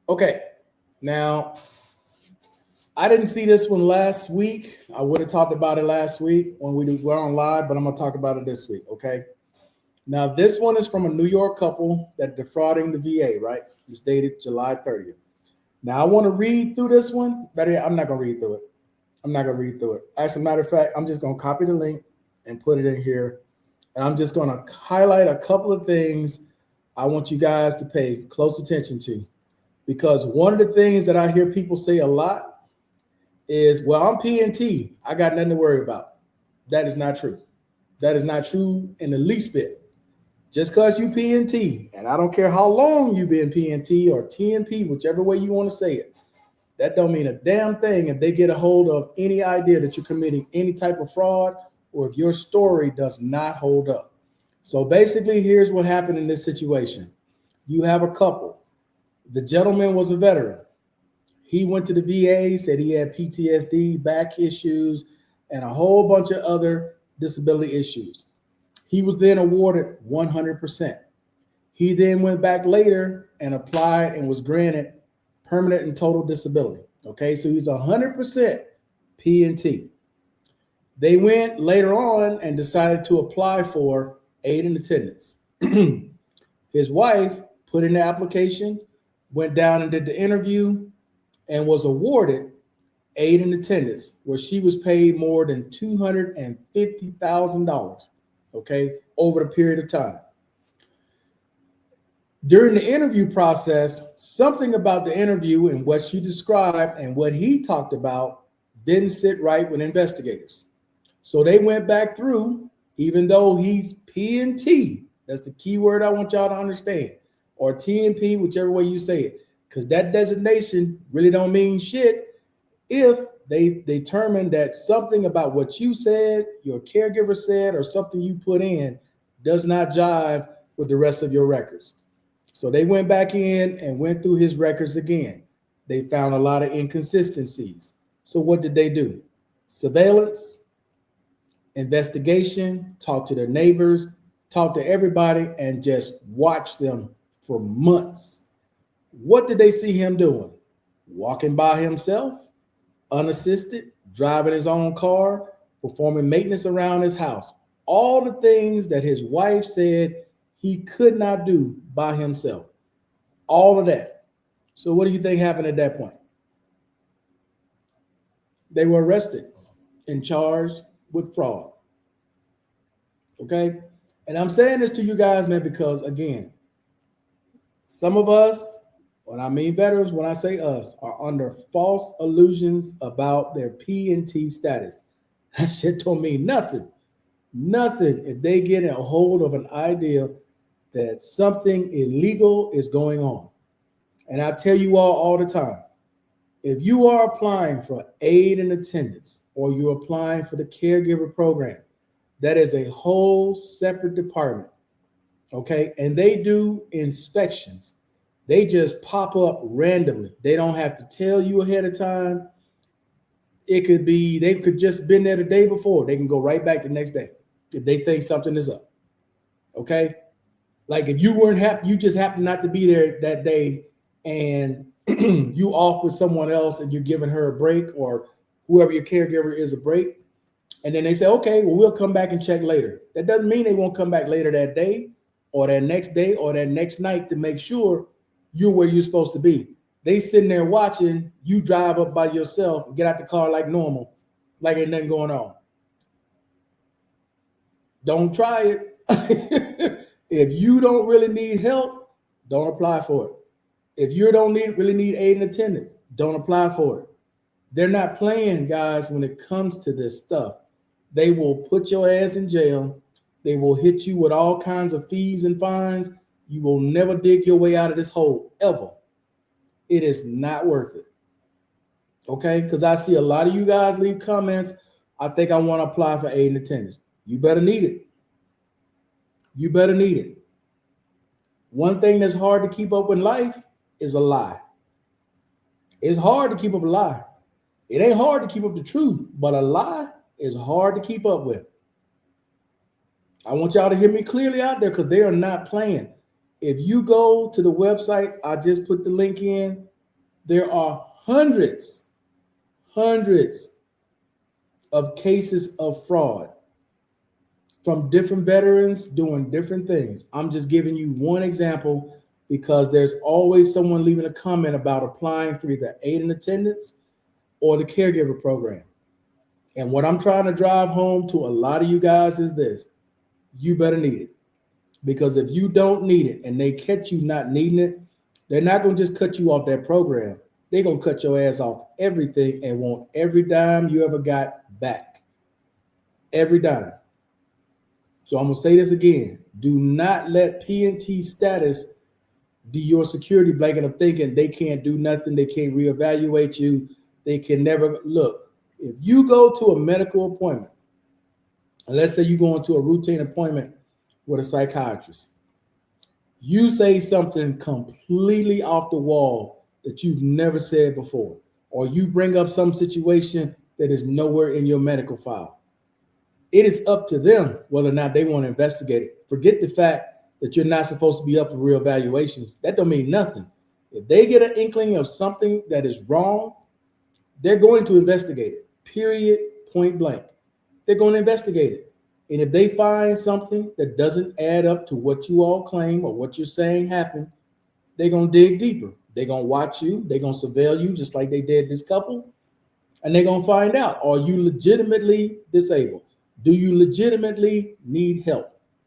Okay, now I didn't see this one last week. I would have talked about it last week when were on live, but I'm gonna talk about it this week. Okay. Now this one is from a New York couple that defrauding the VA. Right? It's dated July 30th. Now I want to read through this one. Better, I'm not gonna read through it. I'm not gonna read through it. As a matter of fact, I'm just gonna copy the link and put it in here, and I'm just gonna highlight a couple of things I want you guys to pay close attention to because one of the things that I hear people say a lot is, well, I'm PNT. I got nothing to worry about. That is not true. That is not true in the least bit. Just because you PNT, and I don't care how long you've been PNT or TNP, whichever way you want to say it, that don't mean a damn thing if they get a hold of any idea that you're committing any type of fraud or if your story does not hold up. So basically, here's what happened in this situation. You have a couple. The gentleman was a veteran. He went to the VA, said he had PTSD, back issues, and a whole bunch of other disability issues. He was then awarded 100%. He then went back later and applied and was granted permanent and total disability. Okay, so he's 100% P and T. They went later on and decided to apply for aid and attendance. His wife put in the application, went down and did the interview, and was awarded aid and attendance, where she was paid more than $250,000, okay, over the period of time. During the interview process, something about the interview and what she described and what he talked about didn't sit right with investigators. So they went back through, even though he's P and T, that's the key word I want y'all to understand, or T and P, whichever way you say it, because that designation really don't mean shit if they determine that something about what you said, your caregiver said, or something you put in does not jive with the rest of your records. So they went back in and went through his records again. They found a lot of inconsistencies. So what did they do? Surveillance, investigation, talk to their neighbors, talk to everybody, and just watch them for months. What did they see him doing? Walking by himself, unassisted, driving his own car, performing maintenance around his house. All the things that his wife said he could not do by himself. All of that. So, what do you think happened at that point? They were arrested and charged with fraud. Okay. And I'm saying this to you guys, man, because again, some of us, when I mean veterans, when I say us, are under false illusions about their P and T status. That shit don't mean nothing. Nothing if they get a hold of an idea that something illegal is going on. And I tell you all the time, if you are applying for aid and attendance or you're applying for the caregiver program, that is a whole separate department. Okay. And they do inspections. They just pop up randomly. They don't have to tell you ahead of time. It could be, they could just been there the day before. They can go right back the next day if they think something is up. Okay. Like if you weren't happy, you just happened not to be there that day and you off with someone else and you're giving her a break or whoever your caregiver is a break. And then they say, okay, well, we'll come back and check later. That doesn't mean they won't come back later that day or that next day or that next night to make sure you're where you're supposed to be. They sitting there watching you drive up by yourself and get out the car like normal, like ain't nothing going on. Don't try it. If you don't really need help, don't apply for it. If you don't really need aid and attendance, don't apply for it. They're not playing, guys, when it comes to this stuff. They will put your ass in jail. They will hit you with all kinds of fees and fines. You will never dig your way out of this hole, ever. It is not worth it. Okay? Because I see a lot of you guys leave comments. I think I want to apply for aid and attendance. You better need it. You better need it. One thing that's hard to keep up in life is a lie. It's hard to keep up a lie. It ain't hard to keep up the truth, but a lie is hard to keep up with. I want y'all to hear me clearly out there because they are not playing. If you go to the website, I just put the link in, There are hundreds of cases of fraud from different veterans doing different things. I'm just giving you one example because there's always someone leaving a comment about applying for either aid and attendance or the caregiver program. And what I'm trying to drive home to a lot of you guys is this: you better need it. Because if you don't need it and they catch you not needing it, they're not going to just cut you off that program. They're going to cut your ass off everything and want every dime you ever got back. Every dime. So I'm going to say this again. Do not let P&T status be your security blanket of thinking they can't do nothing, they can't reevaluate you, they can never look. If you go to a medical appointment, and let's say you go into a routine appointment with a psychiatrist, you say something completely off the wall that you've never said before, or you bring up some situation that is nowhere in your medical file. It is up to them whether or not they want to investigate it. Forget the fact that you're not supposed to be up for real evaluations. That don't mean nothing. If they get an inkling of something that is wrong, they're going to investigate it, period, point blank. They're going to investigate it. And if they find something that doesn't add up to what you all claim or what you're saying happened, they're going to dig deeper. They're going to watch you. They're going to surveil you just like they did this couple. And they're going to find out, are you legitimately disabled? Do you legitimately need help?